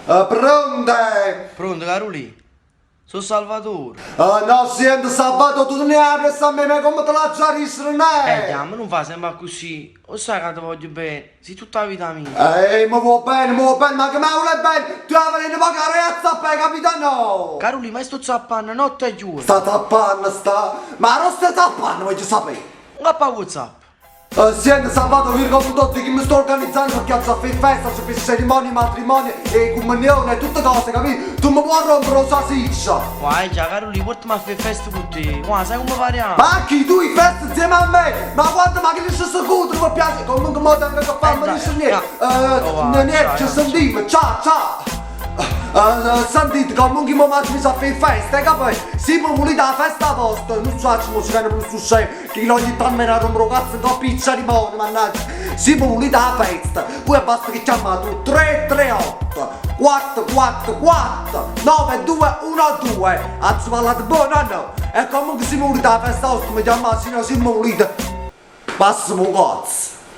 Pronte? Pronto, Caroli? Sono Salvatore. No, senti, Salvatore, tu non ne hai preso a me, ma come te la giarisci, non è? Ma non fa sempre così. O sai che ti voglio bene? Sei tutta la vita mia. Ma va bene, ma che mi vuole bene? Tu avevi una poca ragazza per capitano! Caroli, ma sto zappando notte e giorno. Sta tappando, sta... Ma non stai tappando, voglio sapere! Non fa WhatsApp. Senti, Salvatore, vi ricordo tutti che mi sto organizzando perché oggi a fare festa, ci fare cerimonie, matrimoni e comunione e tutte cose, capito? Tu mi puoi rompere la salsiccia! Vai già, Caroli, portami a fare festa con te. Guarda, sai come pariamo? Ma chi tu i feste insieme a me? Ma guarda, ma che ne stesso culo, mi piace, comunque mo tengo che farmi dai, dice niente. vai, Niente, ci ciao. sentiamo, ciao! Sentite, comunque mi faccio a fare festa, hai capito? Se mi volete la festa vostra, non faccio musica più su scemo, che ogni tanto me ne rompo cazzo con pizza di buone, mannaggia. Se mi volete la festa, poi basta che chiamate 338 444 9212, anzi parlate buono no? E comunque se mi volete la festa vostra, mi chiamate, se no se mi volete, passami un cazzo.